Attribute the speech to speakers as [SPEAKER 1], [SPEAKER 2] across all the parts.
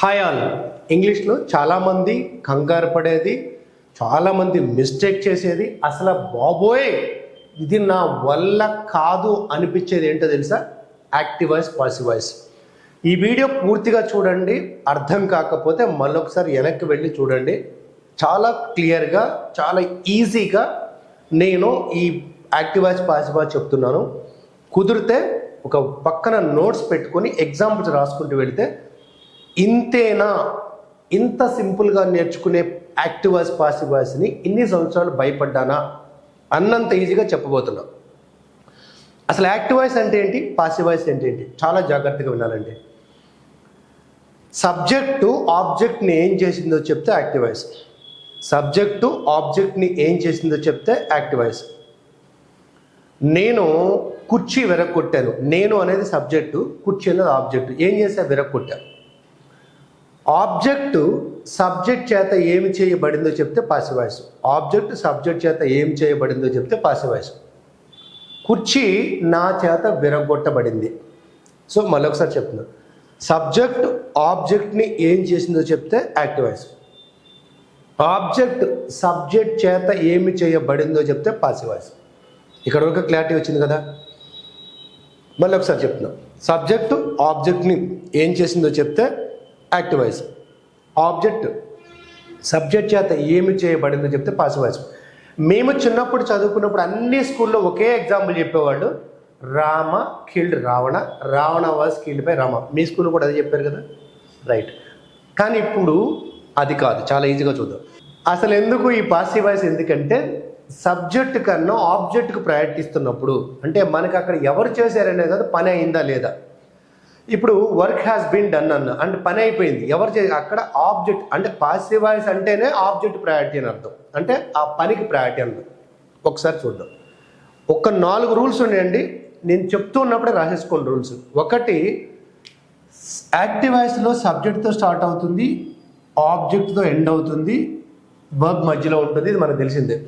[SPEAKER 1] Hi all. ఇంగ్లీష్లో చాలామంది కంగారు పడేది, చాలామంది మిస్టేక్ చేసేది, అసలు బాబోయ్ ఇది నా వల్ల కాదు అనిపించేది ఏంటో తెలుసా? Active voice, passive voice. ఈ వీడియో పూర్తిగా చూడండి. అర్థం కాకపోతే మళ్ళొకసారి వెనక్కి వెళ్ళి చూడండి. చాలా క్లియర్గా, చాలా ఈజీగా నేను ఈ యాక్టివ్ వాయిస్, పాసివ్ వాయిస్ చెప్తున్నాను. కుదిరితే ఒక పక్కన నోట్స్ పెట్టుకొని ఎగ్జాంపుల్స్ రాసుకుంటూ వెళితే ఇంతేనా, ఇంత సింపుల్గా నేర్చుకునే యాక్టివ్ వాయిస్, పాసివ్ వాయిస్ని ఇన్ని సంవత్సరాలు భయపడ్డానా అన్నంత ఈజీగా చెప్పబోతున్నా. అసలు యాక్టివ్ వాయిస్ అంటే ఏంటి, పాసివ్ వాయిస్ అంటే ఏంటి, చాలా జాగ్రత్తగా వినాలండి. సబ్జెక్టు ఆబ్జెక్ట్ని ఏం చేసిందో చెప్తే యాక్టివ్ వాయిస్. సబ్జెక్టు ఆబ్జెక్ట్ని ఏం చేసిందో చెప్తే యాక్టివ్ వాయిస్. నేను కుర్చీ విరగొట్టాను. నేను అనేది సబ్జెక్టు, కుర్చీ అనేది ఆబ్జెక్టు. ఏం చేసా? విరగొట్టాను. ఆబ్జెక్టు సబ్జెక్ట్ చేత ఏమి చేయబడిందో చెప్తే పాసివ్ వాయిస్. ఆబ్జెక్ట్ సబ్జెక్ట్ చేత ఏం చేయబడిందో చెప్తే పాసివ్ వాయిస్. కుర్చీ నా చేత విరగొట్టబడింది. సో మళ్ళొకసారి చెప్తున్నాను. సబ్జెక్ట్ ఆబ్జెక్ట్ని ఏం చేసిందో చెప్తే యాక్టివ్ వాయిస్. ఆబ్జెక్ట్ సబ్జెక్ట్ చేత ఏమి చేయబడిందో చెప్తే పాసివ్ వాయిస్. ఇక్కడ వరకు క్లారిటీ వచ్చింది కదా? మళ్ళీ ఒకసారి చెప్తున్నాం. సబ్జెక్టు ఆబ్జెక్ట్ని ఏం చేసిందో చెప్తే యాక్టివ్ వాయిస్. ఆబ్జెక్ట్ సబ్జెక్ట్ చేత ఏమి చేయబడిందో చెప్తే పాసివ్ వాయిస్. మేము చిన్నప్పుడు చదువుకున్నప్పుడు అన్ని స్కూల్లో ఒకే ఎగ్జాంపుల్ చెప్పేవాళ్ళు. Rama killed Ravana, Ravana was killed by Rama. మీ స్కూల్లో కూడా అదే చెప్పారు కదా? రైట్. కానీ ఇప్పుడు అది కాదు. చాలా ఈజీగా చూద్దాం. అసలు ఎందుకు ఈ పాసివ్ వాయిస్? ఎందుకంటే సబ్జెక్ట్ కన్నా ఆబ్జెక్ట్కి ప్రయారిటీ ఇస్తున్నప్పుడు, అంటే మనకు అక్కడ ఎవరు చేశారనే కదా, పని అయిందా లేదా. ఇప్పుడు వర్క్ హ్యాస్ బీన్ డన్ అంటే పని అయిపోయింది. ఎవరు అక్కడ ఆబ్జెక్ట్, అంటే పాసివ్ వాయిస్ అంటేనే ఆబ్జెక్ట్ ప్రయారిటీ అని అర్థం, అంటే ఆ పనికి ప్రయారిటీ అర్థం. ఒకసారి చూద్దాం. ఒక 4 రూల్స్ ఉన్నాయండి. నేను చెప్తూ ఉన్నప్పుడే రాసేసుకోండి రూల్స్. ఒకటి, యాక్టివ్ వాయిస్లో సబ్జెక్ట్తో స్టార్ట్ అవుతుంది, ఆబ్జెక్ట్తో ఎండ్ అవుతుంది, వర్బ్ మధ్యలో ఉంటుంది. ఇది మనకు తెలిసిందే.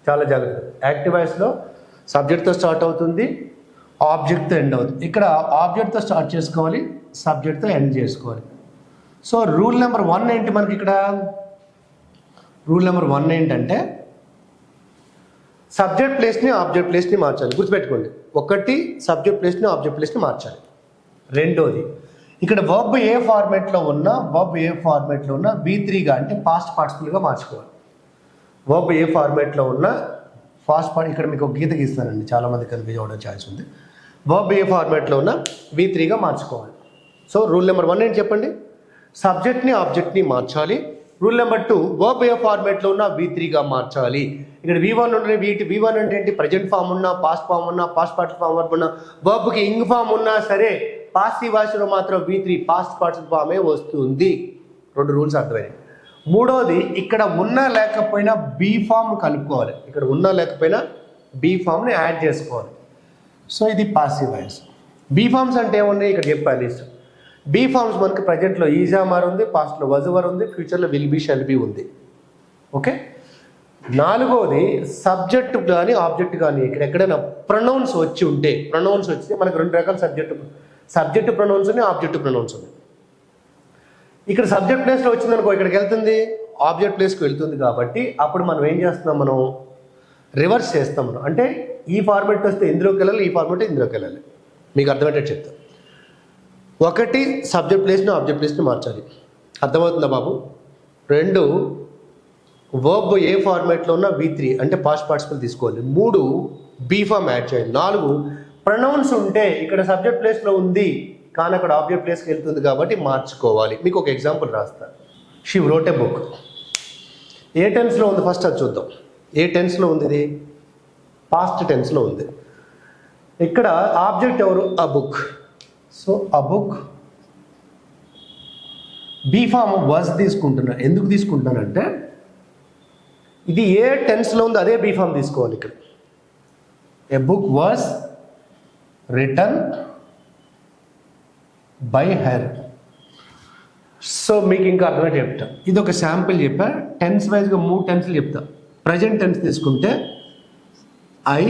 [SPEAKER 1] చాలా జాగ్రత్త. యాక్టివ్ వాయిస్లో సబ్జెక్ట్తో స్టార్ట్ అవుతుంది, ఆబ్జెక్ట్తో ఎండ్ అవుతుంది. ఇక్కడ ఆబ్జెక్ట్తో స్టార్ట్ చేసుకోవాలి, సబ్జెక్ట్తో ఎండ్ చేసుకోవాలి. సో రూల్ నెంబర్ 1 ఏంటి మనకి ఇక్కడ? రూల్ నెంబర్ 1 ఏంటంటే సబ్జెక్ట్ ప్లేస్ని ఆబ్జెక్ట్ ప్లేస్ని మార్చాలి. గుర్తుపెట్టుకోండి. ఒకటి, సబ్జెక్ట్ ప్లేస్ని ఆబ్జెక్ట్ ప్లేస్ని మార్చాలి. రెండోది, ఇక్కడ వర్బ్ ఏ ఫార్మేట్లో ఉన్నా V3గా, అంటే పాస్ట్ పార్టిసిపుల్గా మార్చుకోవాలి. వర్బ్ ఏ ఫార్మేట్లో ఉన్నా ఫాస్ట్ పార్ట్, ఇక్కడ మీకు ఒక గీత గీస్తానండి, చాలామంది కన్ఫ్యూజ్ అవ్వడం ఛాన్స్ ఉంది. వర్బ్ ఏ ఫార్మేట్లో ఉన్న V3గా మార్చుకోవాలి. సో రూల్ నెంబర్ 1 ఏంటి చెప్పండి? సబ్జెక్ట్ని ఆబ్జెక్ట్ని మార్చాలి. రూల్ నెంబర్ 2, వర్బ్ ఏ ఫార్మేట్లో ఉన్న V3గా మార్చాలి. ఇక్కడ V1 ఉండే V1 అంటే ఏంటి? ప్రజెంట్ ఫామ్ ఉన్నా, పాస్ట్ ఫామ్ ఉన్నా, పాస్ట్ పార్టిసిపల్ ఫామ్ వర్బ్ ఉన్నా, వర్బ్కి ఇంగ్ ఫామ్ ఉన్నా సరే పాసివ్ వాయిస్లో మాత్రం V3 పాస్ట్ పార్టిసిపల్ ఫామే వస్తుంది. 2 రూల్స్ అర్థమైనాయి. మూడోది, ఇక్కడ ఉన్నా లేకపోయినా బీ ఫామ్ కలుపుకోవాలి. ఇక్కడ ఉన్నా లేకపోయినా బీ ఫామ్ని యాడ్ చేసుకోవాలి. సో ఇది పాసివ్ వాయిస్. బీ ఫామ్స్ అంటే ఏమున్నాయి ఇక్కడ చెప్పాలి లిస్ట్. బీ ఫామ్స్ మనకి ప్రజెంట్లో ఈజామార్ ఉంది, పాస్ట్లో వజువర్ ఉంది, ఫ్యూచర్లో విల్ బీ షల్ బీ ఉంది. ఓకే. నాలుగోది, సబ్జెక్ట్ కానీ ఆబ్జెక్ట్ కానీ ఇక్కడ ఎక్కడైనా ప్రొనౌన్స్ వచ్చి ఉంటే, ప్రొనౌన్స్ వచ్చి మనకు 2 రకాల సబ్జెక్ట్ ప్రొనౌన్స్ ఉన్నాయి, ఆబ్జెక్ట్ ప్రొనౌన్స్ ఉన్నాయి. ఇక్కడ సబ్జెక్ట్ ప్లేస్లో వచ్చిందనుకో, ఇక్కడికి వెళ్తుంది, ఆబ్జెక్ట్ ప్లేస్కి వెళ్తుంది. కాబట్టి అప్పుడు మనం ఏం చేస్తున్నాం? మనం రివర్స్ చేస్తాం. మనం అంటే ఈ ఫార్మేట్ వస్తే ఇందులోకి వెళ్ళాలి, ఈ ఫార్మేట్ ఇందులోకి వెళ్ళాలి. మీకు అర్థమయ్యేటట్టు చెప్తాం. ఒకటి, సబ్జెక్ట్ ప్లేస్ని ఆబ్జెక్ట్ ప్లేస్ని మార్చాలి. అర్థమవుతుందా బాబు? 2, వర్బ్ ఏ ఫార్మేట్లో ఉన్న V3 అంటే పాస్ట్ పార్టిసిపల్ తీసుకోవాలి. 3, బీ ఫామ్ యాడ్ చేయాలి. 4, ప్రొనౌన్స్ ఉంటే ఇక్కడ సబ్జెక్ట్ ప్లేస్లో ఉంది కానీ అక్కడ ఆబ్జెక్ట్ ప్లేస్కి వెళ్తుంది కాబట్టి మార్చుకోవాలి. మీకు ఒక ఎగ్జాంపుల్ రాస్తాను. She wrote a book. ఏ టెన్స్లో ఉంది ఫస్ట్ అది చూద్దాం. ఏ టెన్స్లో ఉంది? ఇది పాస్ట్ టెన్స్లో ఉంది. ఇక్కడ ఆబ్జెక్ట్ ఎవరు? A book. So a book. Be form was తీసుకుంటున్నాను. ఎందుకు తీసుకుంటున్నానంటే ఇది ఏ టెన్స్లో ఉంది అదే బీ ఫామ్ తీసుకోవాలి. ఇక్కడ a book was written by her. So మీకు ఇంకా అర్థమైతే చెప్తా. ఇది ఒక శాంపిల్ చెప్పా. టెన్స్ వైజ్గా 3 టెన్స్లు చెప్తా. ప్రజెంట్ టెన్స్ తీసుకుంటే ఐ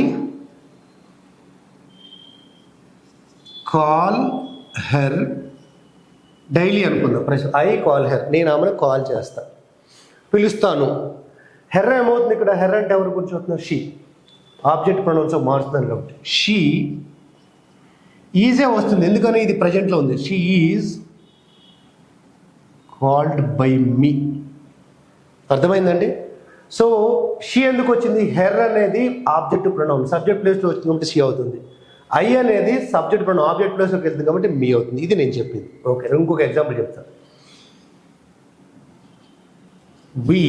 [SPEAKER 1] కాల్ హెర్ డైలీ అనుకుందాం. ప్రశ్న ఐ కాల్ హెర్, నేను ఆమెను కాల్ చేస్తా, పిలుస్తాను. హెర్ ఏమవుతుంది ఇక్కడ? హెర్ అంటే ఎవరు కూర్చోతున్నారు? షీ. ఆబ్జెక్ట్ ప్రొనౌన్స్ మారుతున్నాను కాబట్టి షీ ఈజే వస్తుంది, ఎందుకని ఇది ప్రజెంట్లో ఉంది. షీ ఈజ్ కాల్డ్ బై మీ. అర్థమైందండి? సో షీ ఎందుకు వచ్చింది? హెర్ అనేది ఆబ్జెక్ట్ ప్రొనౌన్, సబ్జెక్ట్ ప్లేస్లో వచ్చింది కాబట్టి షీ అవుతుంది. ఐ అనేది సబ్జెక్ట్ ప్రొనౌన్, ఆబ్జెక్ట్ ప్లేస్లోకి వెళ్తుంది కాబట్టి మీ అవుతుంది. ఇది నేను చెప్పింది. ఓకే, ఇంకొక ఎగ్జాంపుల్ చెప్తాను. వి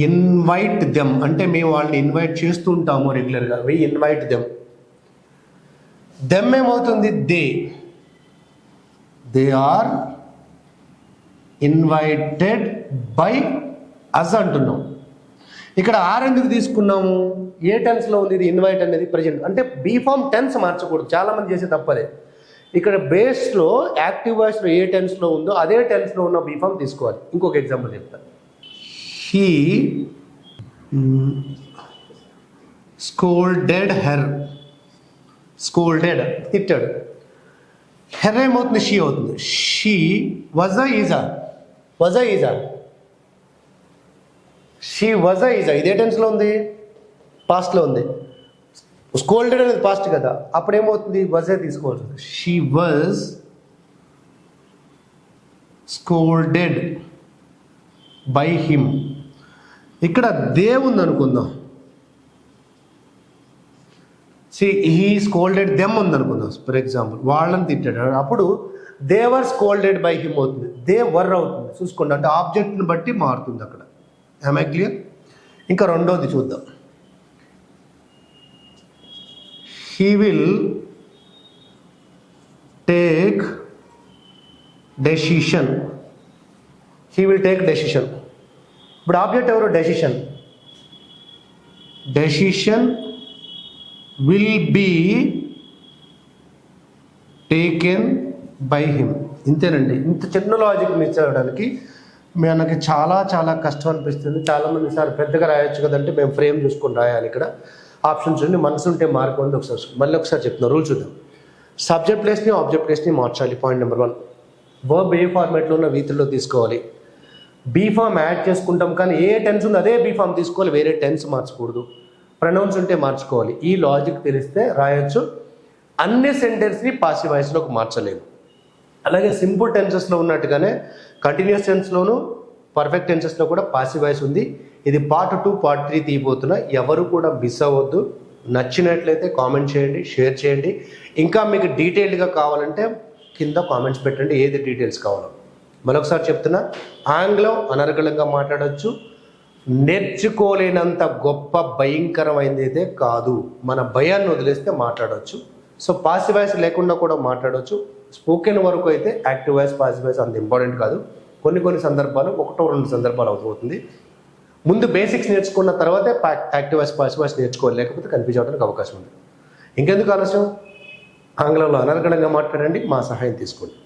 [SPEAKER 1] ఇన్వైట్ దెమ్ అంటే మేము వాళ్ళని ఇన్వైట్ చేస్తూ ఉంటాము రెగ్యులర్గా. We invite them. దెమ్ ఏమవుతుంది? They are invited by us అంటున్నాం. ఇక్కడ ఆర్ ఎందుకు తీసుకున్నాము? ఏ టెన్స్లో ఉంది ఇది? ఇన్వైట్ అనేది ప్రజెంట్, అంటే బీ ఫామ్ టెన్స్ మార్చకూడదు. చాలామంది చేసే తప్పదే. ఇక్కడ బేస్లో యాక్టివ్ వాయిస్లో ఏ టెన్స్లో ఉందో అదే టెన్స్లో ఉన్న బీ ఫామ్ తీసుకోవాలి. ఇంకొక ఎగ్జాంపుల్ చెప్తాను. He scolded her. స్కోల్డెడ్ తిట్టాడు. హెర్ ఏమవుతుంది? షీ అవుతుంది. She was is. Was is. She was is ఇదే టెన్స్లో ఉంది, పాస్ట్లో ఉంది. స్కోల్డెడ్ అనేది పాస్ట్ కదా, అప్పుడేమవుతుంది? వజే తీసుకోవాల్సి. She was scolded by him. ఇక్కడ దే ఉంది అనుకుందాం. హీ స్కోల్డెడ్ దెమ్ ఉంది అనుకుందాం. ఫర్ ఎగ్జాంపుల్ వాళ్ళని తిట్టాడు, అప్పుడు they were scolded by him అవుతుంది. దే వర్ అవుతుంది. చూసుకోండి, అంటే ఆబ్జెక్ట్ని బట్టి మారుతుంది అక్కడ. am I clear? ఇంకా రెండోది చూద్దాం. He will take decision. He will take decision. ఇప్పుడు ఆబ్జెక్ట్ ఎవరు? Decision. Decision will be taken by him. ఇంతేనండి. ఇంత చిన్న లాజిక్ మిస్ అవ్వడానికి మనకి చాలా చాలా కష్టం అనిపిస్తుంది. చాలామంది సార్ పెద్దగా రాయొచ్చు కదంటే మేము ఫ్రేమ్ చూసుకొని రాయాలి. ఇక్కడ ఆప్షన్స్ ఉండి మనసు ఉంటే మార్క్ ఉంది. మళ్ళీ ఒకసారి చెప్తున్నా, రూల్ చూద్దాం. సబ్జెక్ట్ ప్లేస్ని ఆబ్జెక్ట్ ప్లేస్ని మార్చాలి. Point number 1. వర్బ్ ఏ ఫార్మేట్లో ఉన్న వీటిలో తీసుకోవాలి. బీ ఫామ్ యాడ్ చేసుకుంటాం, కానీ ఏ టెన్స్ ఉంది అదే బీ ఫామ్ తీసుకోవాలి, వేరే టెన్స్ మార్చకూడదు. ప్రొనౌన్స్ ఉంటే మార్చుకోవాలి. ఈ లాజిక్ తెలిస్తే రాయొచ్చు. అన్ని సెంటెన్స్ని పాసివ్ వాయిస్లోకి మార్చలేము. అలాగే సింపుల్ టెన్సెస్లో ఉన్నట్టుగానే కంటిన్యూస్ టెన్స్లోను పర్ఫెక్ట్ టెన్సెస్లో కూడా పాసివ్ వాయిస్ ఉంది. ఇది పార్ట్ 2 పార్ట్ 3 తీయబోతున్నా. ఎవరు కూడా మిస్ అవ్వద్దు. నచ్చినట్లయితే కామెంట్ చేయండి, షేర్ చేయండి. ఇంకా మీకు డీటెయిల్డ్గా కావాలంటే కింద కామెంట్స్ పెట్టండి ఏది డీటెయిల్స్ కావాలో. మరొకసారి చెప్తున్నా, ఆంగ్లం అనర్గళంగా మాట్లాడవచ్చు. నేర్చుకోలేనంత గొప్ప భయంకరమైనది అయితే కాదు. మన భయాన్ని వదిలేస్తే మాట్లాడవచ్చు. సో పాసివ్ వాయిస్ లేకుండా కూడా మాట్లాడవచ్చు. స్పోకెన్ వరకు అయితే యాక్టివ్ వాయిస్ పాసివ్ వాయిస్ అంత ఇంపార్టెంట్ కాదు. కొన్ని సందర్భాలు 1-2 సందర్భాలు అవుతుంది. ముందు బేసిక్స్ నేర్చుకున్న తర్వాతే యాక్టివ్ వాయిస్ పాసివ్ వాయిస్ నేర్చుకోవాలి, లేకపోతే కన్ఫ్యూజ్ అవడానికి అవకాశం ఉంది. ఇంకెందుకు ఆలస్యం? ఆంగ్లంలో అనర్గళంగా మాట్లాడండి, మా సహాయం తీసుకోండి.